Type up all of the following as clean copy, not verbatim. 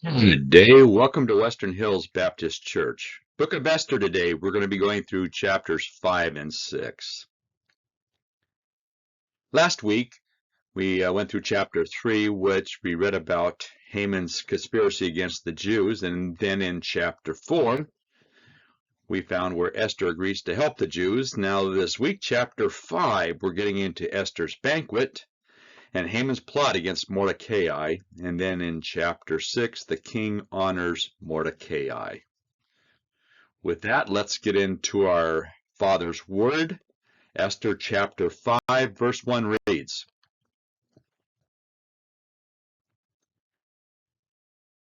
Good day. Welcome to Western Hills Baptist Church. Book of Esther today. We're going to be going through chapters 5 and 6. Last week, we went through chapter 3, which we read about Haman's conspiracy against the Jews. And then in chapter 4, we found where Esther agrees to help the Jews. Now this week, chapter 5, we're getting into Esther's banquet and Haman's plot against Mordecai. And then in chapter 6, the king honors Mordecai. With that, let's get into our Father's Word. Esther chapter 5, verse 1 reads,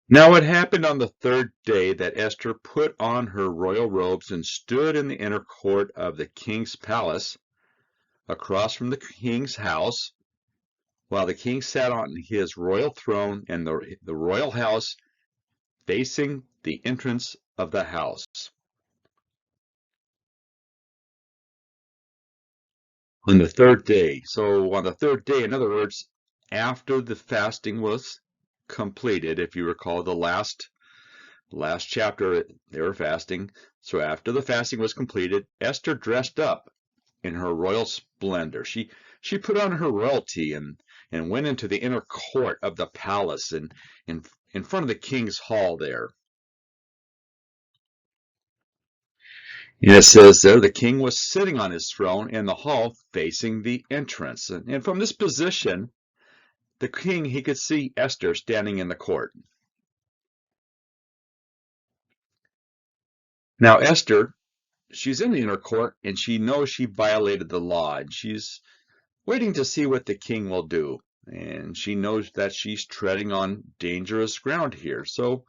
Now it happened on the third day that Esther put on her royal robes and stood in the inner court of the king's palace, across from the king's house, while the king sat on his royal throne in the royal house, facing the entrance of the house. On the third day. So on the third day, in other words, after the fasting was completed, if you recall the last chapter, they were fasting. So after the fasting was completed, Esther dressed up in her royal splendor. She put on her royalty and went into the inner court of the palace and in front of the king's hall there. And it says there the king was sitting on his throne in the hall facing the entrance. And from this position, the king, he could see Esther standing in the court. Now Esther, she's in the inner court and she knows she violated the law and she's waiting to see what the king will do. And she knows that she's treading on dangerous ground here. So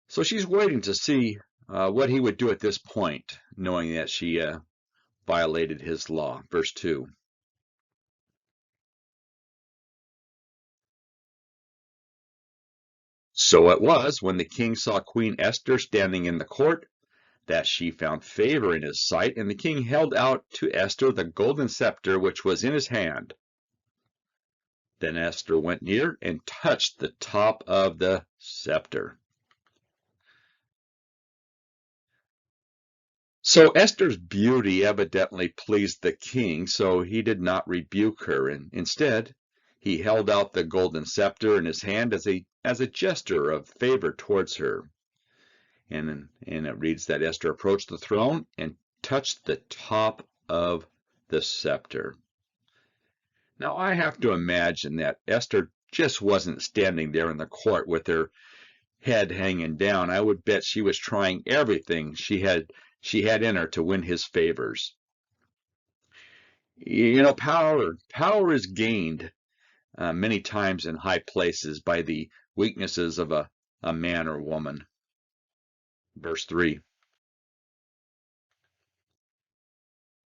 she's waiting to see what he would do at this point, knowing that she violated his law. Verse 2. So it was, when the king saw Queen Esther standing in the court, that she found favor in his sight, and the king held out to Esther the golden scepter which was in his hand. Then Esther went near and touched the top of the scepter. So Esther's beauty evidently pleased the king, so he did not rebuke her, and instead he held out the golden scepter in his hand as a gesture of favor towards her. And it reads that Esther approached the throne and touched the top of the scepter. Now I have to imagine that Esther just wasn't standing there in the court with her head hanging down. I would bet she was trying everything she had in her to win his favors. You know, power is gained many times in high places by the weaknesses of a man or woman. Verse 3.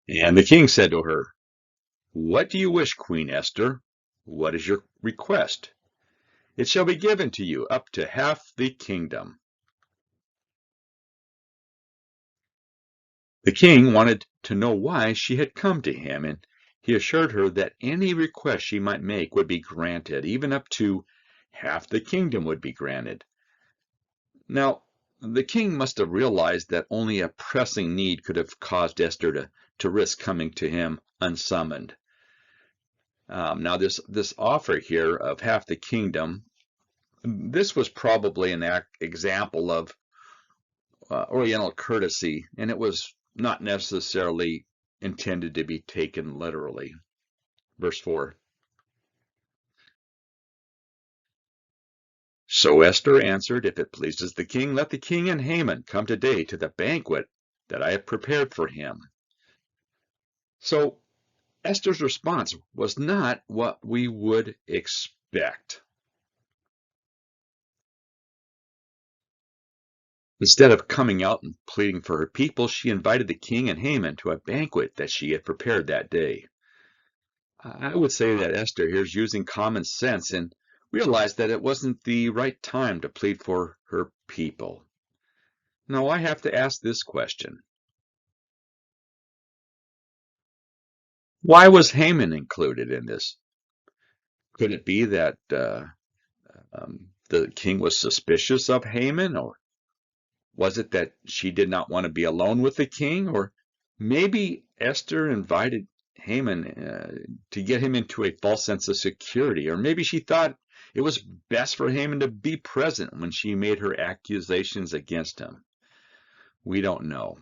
And the king said to her, What do you wish, Queen Esther? What is your request? It shall be given to you up to half the kingdom. The king wanted to know why she had come to him, and he assured her that any request she might make would be granted, even up to half the kingdom would be granted. Now, the king must have realized that only a pressing need could have caused Esther to risk coming to him unsummoned. Now, this offer here of half the kingdom, this was probably an example of Oriental courtesy, and it was not necessarily intended to be taken literally. Verse 4. So Esther answered, If it pleases the king, let the king and Haman come today to the banquet that I have prepared for him. So Esther's response was not what we would expect. Instead of coming out and pleading for her people, she invited the king and Haman to a banquet that she had prepared that day. I would say that Esther here is using common sense and realized that it wasn't the right time to plead for her people. Now I have to ask this question. Why was Haman included in this? Could it be that the king was suspicious of Haman, or was it that she did not want to be alone with the king? Or maybe Esther invited Haman to get him into a false sense of security. Or maybe she thought it was best for Haman to be present when she made her accusations against him. We don't know.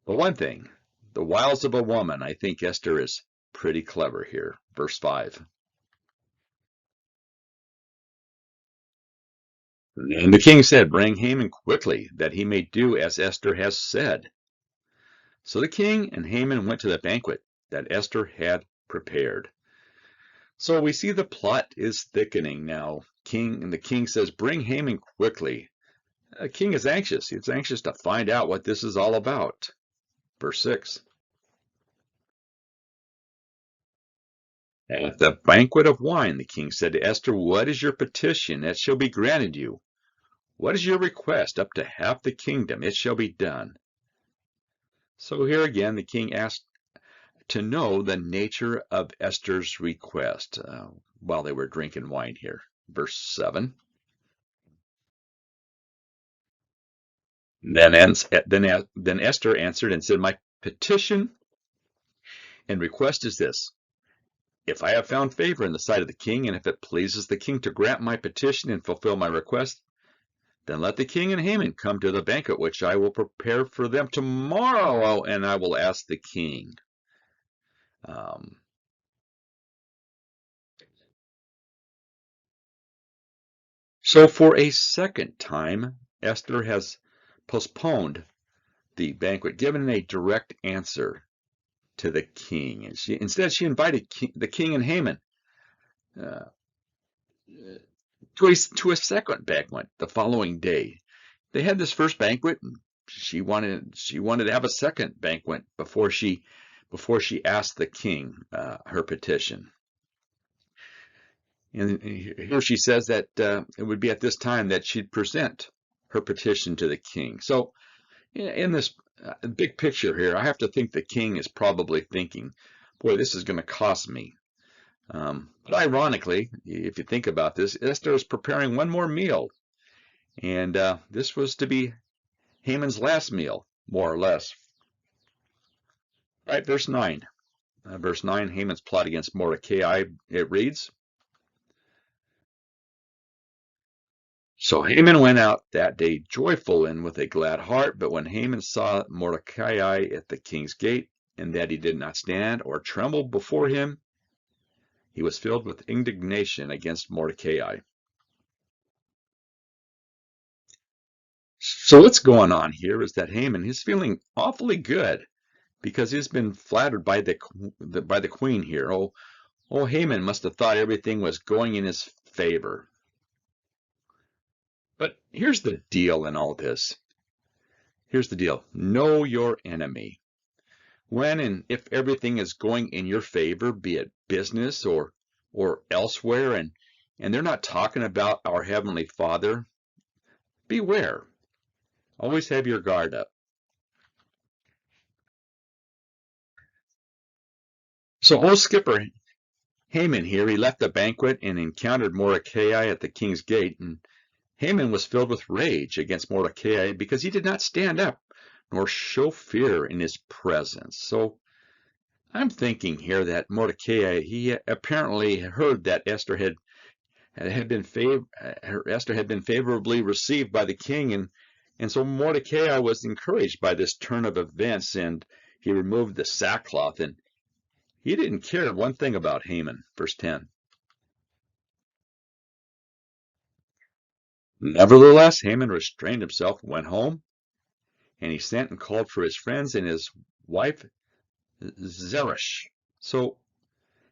But one thing, the wiles of a woman, I think Esther is pretty clever here. Verse 5. And the king said, "Bring Haman quickly, that he may do as Esther has said." So the king and Haman went to the banquet that Esther had prepared. So we see the plot is thickening now. The king says, "Bring Haman quickly." The king is anxious. He's anxious to find out what this is all about. Verse 6. At the banquet of wine, the king said to Esther, "What is your petition? It shall be granted you. What is your request? Up to half the kingdom, it shall be done." So here again, the king asked to know the nature of Esther's request while they were drinking wine here. Verse 7. Then Esther answered and said, "My petition and request is this. If I have found favor in the sight of the king, and if it pleases the king to grant my petition and fulfill my request, then let the king and Haman come to the banquet which I will prepare for them tomorrow, and I will ask the king." Um, so for a second time, Esther has postponed the banquet, given a direct answer to the king. And instead, she invited the king and Haman uh, to a second banquet the following day. They had this first banquet, and she wanted to have a second banquet before she asked the king her petition. And here she says that it would be at this time that she'd present her petition to the king. So in this big picture here, I have to think the king is probably thinking, boy, this is going to cost me. But ironically, if you think about this, Esther is preparing one more meal. And this was to be Haman's last meal, more or less. All right, verse 9. Verse 9, Haman's plot against Mordecai, it reads, "So Haman went out that day joyful and with a glad heart, but when Haman saw Mordecai at the king's gate, and that he did not stand or tremble before him, he was filled with indignation against Mordecai." So what's going on here is that Haman is feeling awfully good because he's been flattered by the queen here. Oh, Haman must have thought everything was going in his favor. But here's the deal in all this. Here's the deal. Know your enemy. When and if everything is going in your favor, be it business or elsewhere, and they're not talking about our Heavenly Father, beware. Always have your guard up. So old skipper Haman here, he left the banquet and encountered Mordecai at the king's gate, and Haman was filled with rage against Mordecai because he did not stand up nor show fear in his presence. So I'm thinking here that Mordecai, he apparently heard that Esther had been favorably received by the king, and so Mordecai was encouraged by this turn of events, and he removed the sackcloth, and he didn't care one thing about Haman. Verse 10. Nevertheless, Haman restrained himself and went home, and he sent and called for his friends and his wife Zeresh. So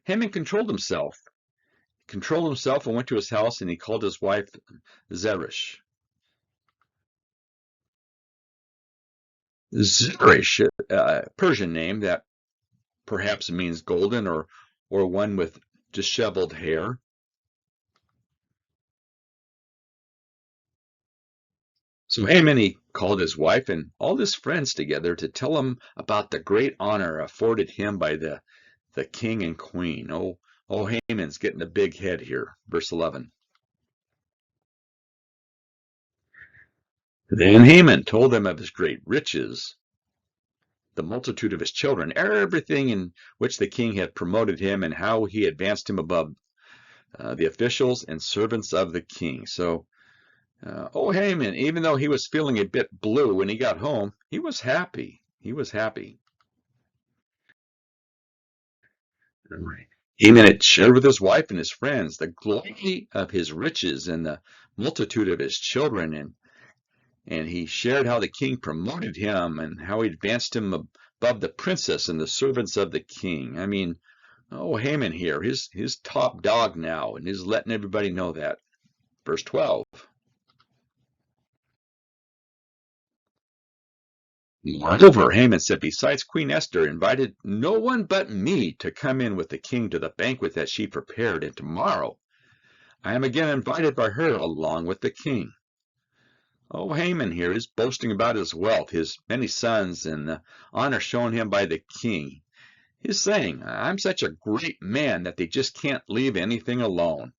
Haman controlled himself and went to his house, and he called his wife Zeresh. Zeresh, a Persian name that perhaps means golden or one with disheveled hair. So Haman, he called his wife and all his friends together to tell him about the great honor afforded him by the king and queen. Oh, Haman's getting a big head here. Verse 11. Then Haman told them of his great riches, the multitude of his children, everything in which the king had promoted him, and how he advanced him above the officials and servants of the king. So, Haman, even though he was feeling a bit blue when he got home, he was happy. He was happy. Right. Haman had shared with his wife and his friends the glory of his riches and the multitude of his children, and he shared how the king promoted him and how he advanced him above the princess and the servants of the king. I mean, Haman here, his top dog now, and he's letting everybody know that. Verse 12. Moreover, Haman said, besides Queen Esther invited no one but me to come in with the king to the banquet that she prepared, and tomorrow I am again invited by her along with the king. Haman here is boasting about his wealth, his many sons, and the honor shown him by the king. He's saying, I'm such a great man that they just can't leave anything alone.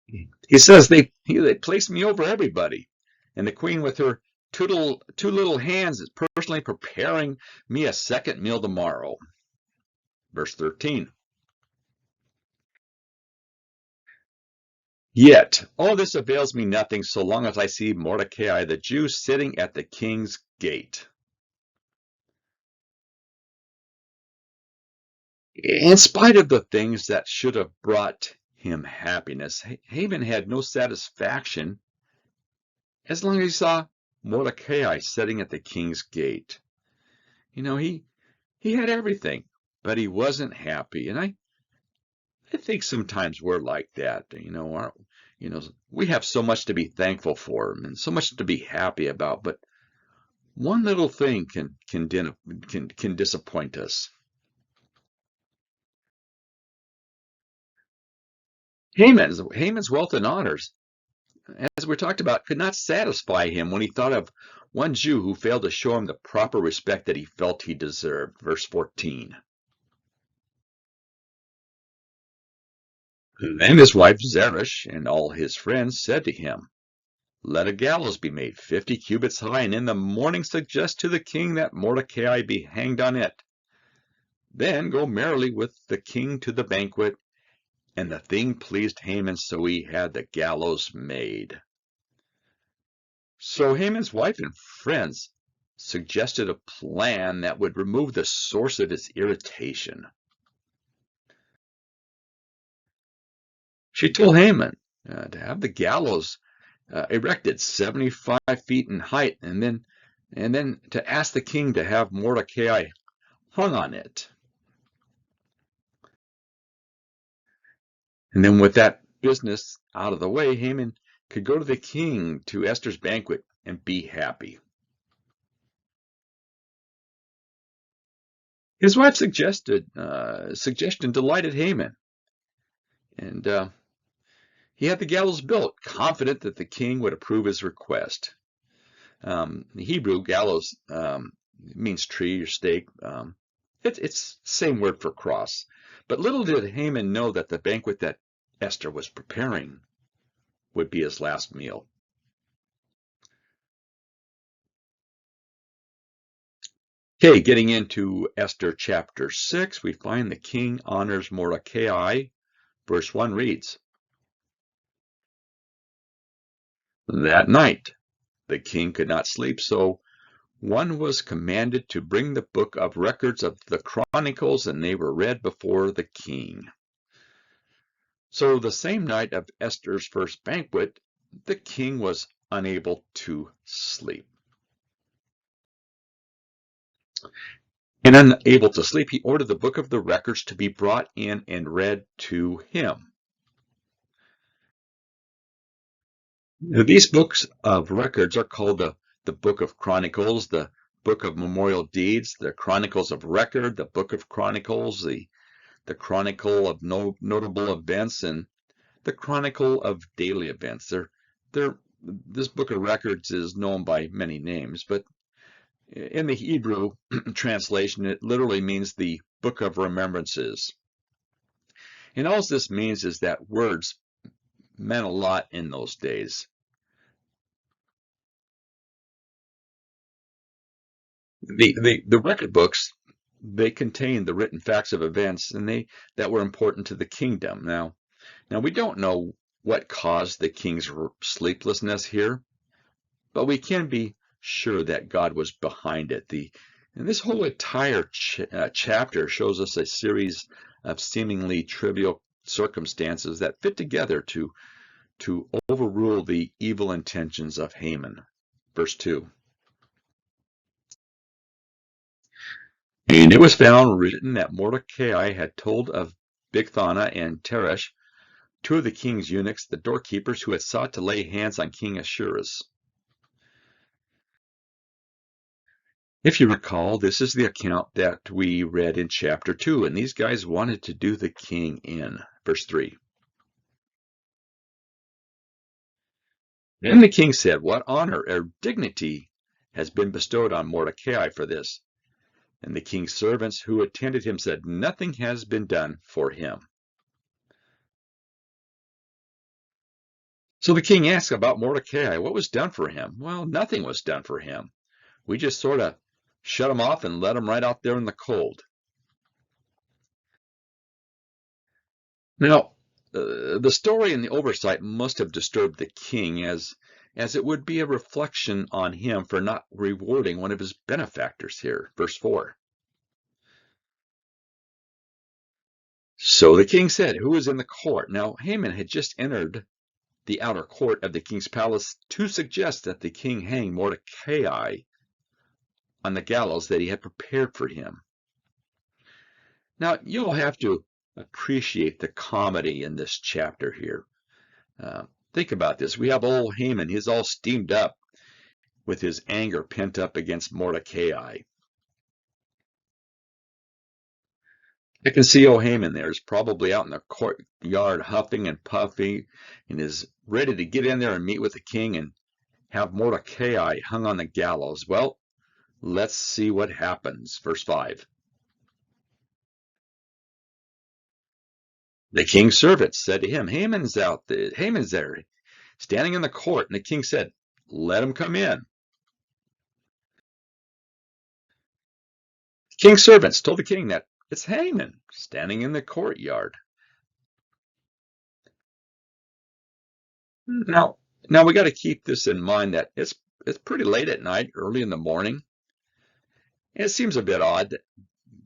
He says they placed me over everybody. And the queen with her two little hands is personally preparing me a second meal tomorrow. Verse 13. Yet all this avails me nothing so long as I see Mordecai the Jew sitting at the king's gate. In spite of the things that should have brought him happiness, Haman had no satisfaction as long as he saw Mordecai sitting at the king's gate. He had everything, but he wasn't happy. And I think sometimes we're like that. We have so much to be thankful for and so much to be happy about, but one little thing can disappoint us. Haman's wealth and honors, as we talked about, could not satisfy him when he thought of one Jew who failed to show him the proper respect that he felt he deserved. Verse 14. Then his wife Zeresh and all his friends said to him, let a gallows be made 50 cubits high, and in the morning suggest to the king that Mordecai be hanged on it. Then go merrily with the king to the banquet. And the thing pleased Haman, so he had the gallows made. So Haman's wife and friends suggested a plan that would remove the source of his irritation. She told Haman to have the gallows erected 75 feet in height, and then to ask the king to have Mordecai hung on it. And then with that business out of the way, Haman could go to the king to Esther's banquet and be happy. His wife's suggestion delighted Haman, and he had the gallows built, confident that the king would approve his request. The Hebrew gallows means tree or stake. It's the same word for cross. But little did Haman know that the banquet that Esther was preparing would be his last meal. Okay, getting into Esther chapter 6, we find the king honors Mordecai. Verse 1 reads, that night the king could not sleep, so one was commanded to bring the book of records of the Chronicles, and they were read before the king. So the same night of Esther's first banquet, the king was unable to sleep. And unable to sleep, he ordered the book of the records to be brought in and read to him. Now, these books of records are called the Book of Chronicles, the Book of Memorial Deeds, the Chronicles of Record, the Book of Chronicles, the Chronicle of Notable Events, and the Chronicle of Daily Events. This Book of Records is known by many names, but in the Hebrew translation, it literally means the Book of Remembrances. And all this means is that words meant a lot in those days. The record books, they contain the written facts of events and that were important to the kingdom. Now we don't know what caused the king's sleeplessness here, but we can be sure that God was behind it. And this whole entire chapter shows us a series of seemingly trivial circumstances that fit together to overrule the evil intentions of Haman. Verse 2. And it was found written that Mordecai had told of Bigthana and Teresh, two of the king's eunuchs, the doorkeepers, who had sought to lay hands on King Ahasuerus. If you recall, this is the account that we read in chapter 2, and these guys wanted to do the king in. Verse 3. Then the king said, "What honor or dignity has been bestowed on Mordecai for this?" And the king's servants who attended him said, "Nothing has been done for him." So the king asked about Mordecai. What was done for him? Well, nothing was done for him. We just sort of shut him off and let him right out there in the cold. Now, the story and the oversight must have disturbed the king, as it would be a reflection on him for not rewarding one of his benefactors here. Verse 4. So the king said, "Who is in the court?" Now, Haman had just entered the outer court of the king's palace to suggest that the king hang Mordecai on the gallows that he had prepared for him. Now, you'll have to appreciate the comedy in this chapter here. Think about this. We have old Haman. He's all steamed up with his anger pent up against Mordecai. I can see old Haman there. He's probably out in the courtyard huffing and puffing and is ready to get in there and meet with the king and have Mordecai hung on the gallows. Well, let's see what happens. Verse 5. The king's servants said to him, Haman's there, standing in the court. And the king said, "Let him come in." The king's servants told the king that it's Haman standing in the courtyard. Now we got to keep this in mind that it's pretty late at night, early in the morning. It seems a bit odd,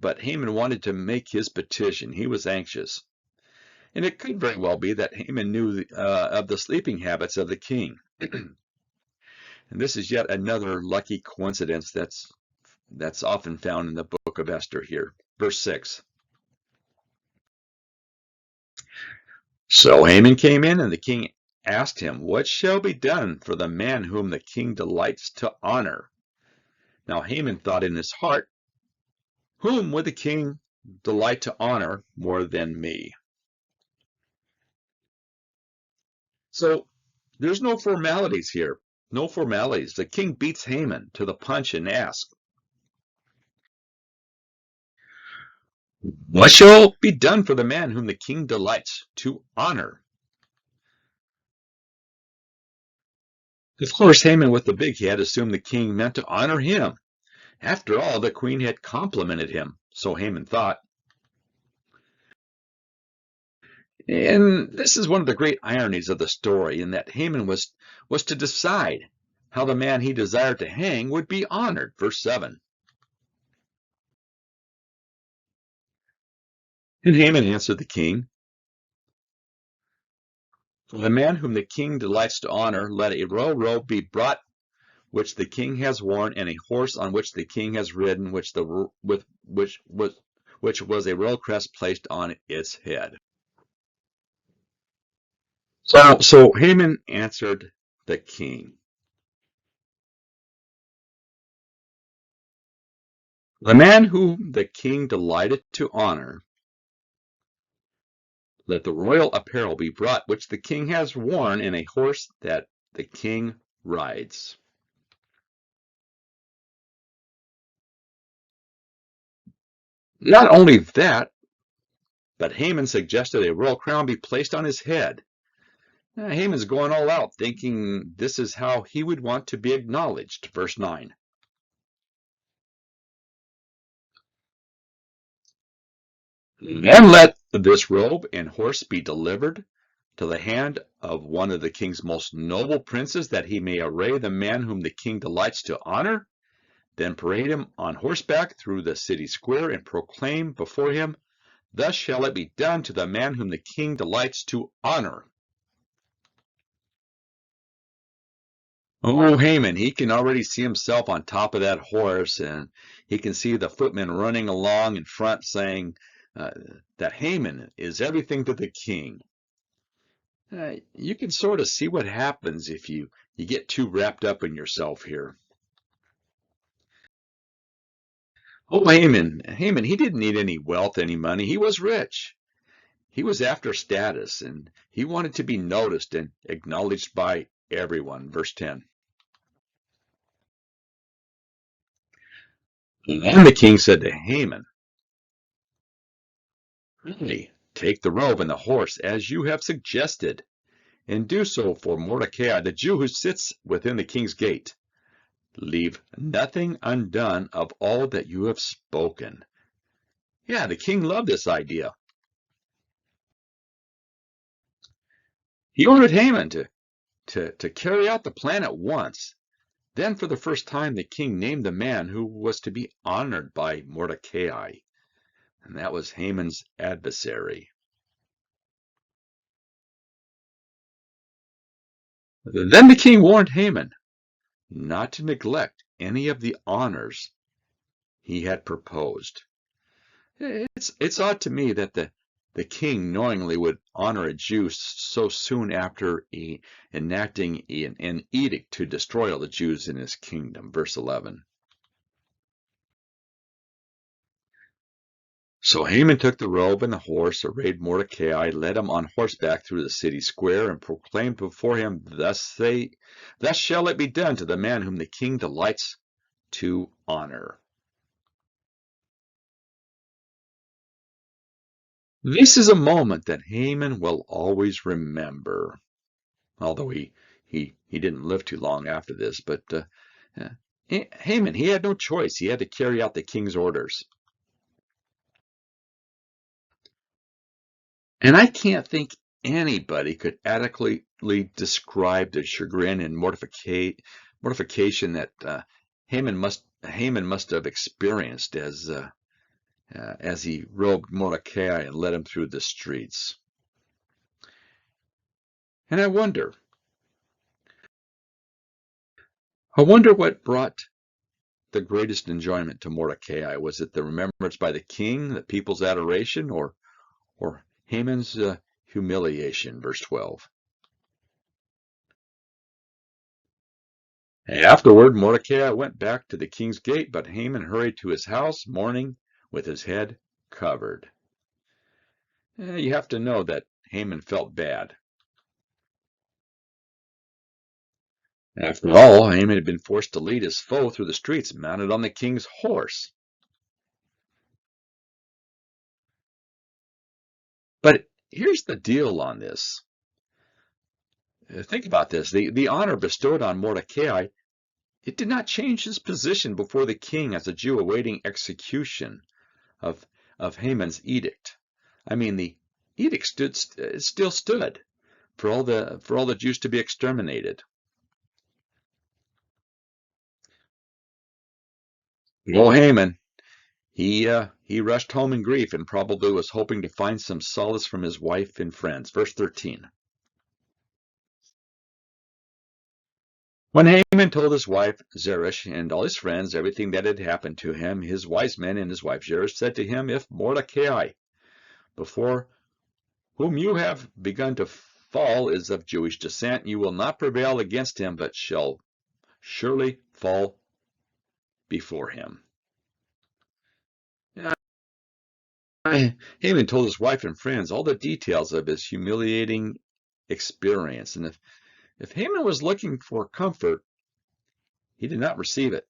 but Haman wanted to make his petition. He was anxious. And it could very well be that Haman knew of the sleeping habits of the king. And this is yet another lucky coincidence that's often found in the book of Esther here. Verse 6. So Haman came in, and the king asked him, "What shall be done for the man whom the king delights to honor?" Now Haman thought in his heart, "Whom would the king delight to honor more than me?" So there's no formalities here. No formalities. The king beats Haman to the punch and asks, "What shall be done for the man whom the king delights to honor?" Of course, Haman with the big head assumed the king meant to honor him. After all, the queen had complimented him, so Haman thought. And this is one of the great ironies of the story, in that Haman was to decide how the man he desired to hang would be honored. Verse 7. And Haman answered the king, "For the man whom the king delights to honor, let a royal robe be brought which the king has worn, and a horse on which the king has ridden, which was a royal crest placed on its head." So Haman answered the king, "The man whom the king delighted to honor, let the royal apparel be brought which the king has worn, and a horse that the king rides." Not only that, but Haman suggested a royal crown be placed on his head. Haman's going all out, thinking this is how he would want to be acknowledged. Verse 9. And let this robe and horse be delivered to the hand of one of the king's most noble princes, that he may array the man whom the king delights to honor. Then parade him on horseback through the city square, and proclaim before him, thus shall it be done to the man whom the king delights to honor. Oh, Haman, he can already see himself on top of that horse, and he can see the footmen running along in front saying that Haman is everything to the king. You can sort of see what happens if you get too wrapped up in yourself here. Oh, Haman, he didn't need any wealth, any money. He was rich. He was after status, and he wanted to be noticed and acknowledged by everyone. Verse 10. And the king said to Haman, really, take the robe and the horse as you have suggested, and do so for Mordecai, the Jew who sits within the king's gate. Leave nothing undone of all that you have spoken. Yeah, the king loved this idea. He ordered Haman to carry out the plan at once. Then for the first time the king named the man who was to be honored by Mordecai, and that was Haman's adversary. Then the king warned Haman not to neglect any of the honors he had proposed. It's odd to me that the king knowingly would honor a Jew so soon after enacting an edict to destroy all the Jews in his kingdom. Verse 11. So Haman took the robe and the horse, arrayed Mordecai, led him on horseback through the city square, and proclaimed before him, thus shall it be done to the man whom the king delights to honor. This is a moment that Haman will always remember, although he didn't live too long after this. But Haman, he had no choice. He had to carry out the king's orders. And I can't think anybody could adequately describe the chagrin and mortification that Haman must have experienced as he robed Mordecai and led him through the streets. And I wonder what brought the greatest enjoyment to Mordecai. Was it the remembrance by the king, the people's adoration, or Haman's humiliation? Verse 12. Afterward, Mordecai went back to the king's gate, but Haman hurried to his house, mourning, with his head covered. You have to know that Haman felt bad. After all, Haman had been forced to lead his foe through the streets, mounted on the king's horse. But here's the deal on this. Think about this. The honor bestowed on Mordecai, it did not change his position before the king as a Jew awaiting execution of Haman's edict. I mean, the edict still stood for all the Jews to be exterminated. Well, Haman, he rushed home in grief and probably was hoping to find some solace from his wife and friends. Verse 13. When Haman told his wife Zeresh and all his friends everything that had happened to him, his wise men and his wife Zeresh said to him, if Mordecai, before whom you have begun to fall, is of Jewish descent, you will not prevail against him, but shall surely fall before him. Haman told his wife and friends all the details of his humiliating experience, and if Haman was looking for comfort, he did not receive it.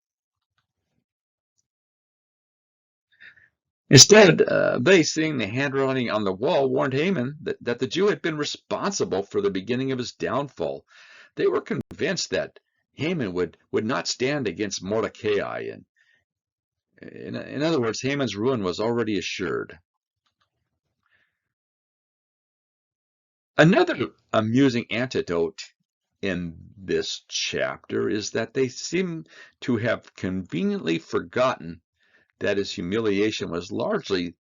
Instead, they, seeing the handwriting on the wall, warned Haman that the Jew had been responsible for the beginning of his downfall. They were convinced that Haman would not stand against Mordecai, and in other words, Haman's ruin was already assured. Another amusing anecdote in this chapter is that they seem to have conveniently forgotten that his humiliation was largely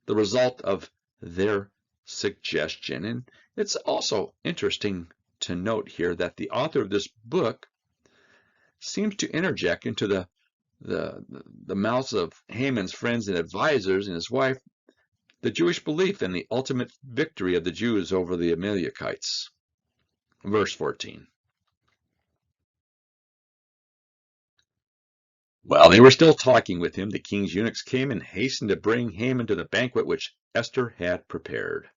the result of their suggestion. And it's also interesting to note here that the author of this book seems to interject into the mouths of Haman's friends and advisors and his wife the Jewish belief in the ultimate victory of the Jews over the Amalekites. Verse 14. While they were still talking with him, the king's eunuchs came and hastened to bring Haman to the banquet which Esther had prepared.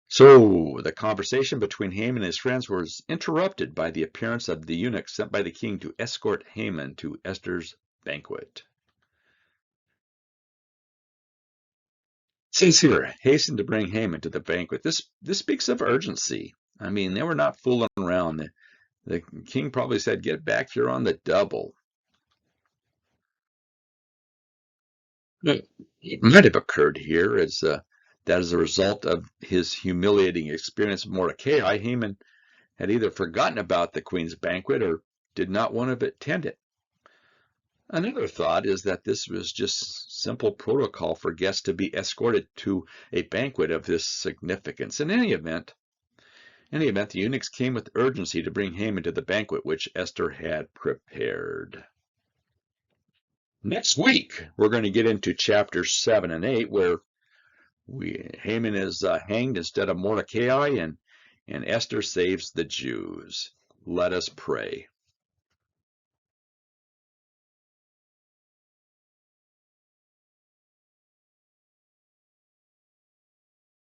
So the conversation between Haman and his friends was interrupted by the appearance of the eunuch sent by the king to escort Haman to Esther's banquet. It says here, hasten to bring Haman to the banquet. This speaks of urgency. I mean, they were not fooling around. The king probably said, get back here on the double. It might have occurred here that as a result of his humiliating experience with Mordecai, Haman had either forgotten about the queen's banquet or did not want to attend it. Another thought is that this was just simple protocol for guests to be escorted to a banquet of this significance. In any event, the eunuchs came with urgency to bring Haman to the banquet which Esther had prepared. Next week, we're going to get into chapters 7 and 8, where Haman is hanged instead of Mordecai, and Esther saves the Jews. Let us pray.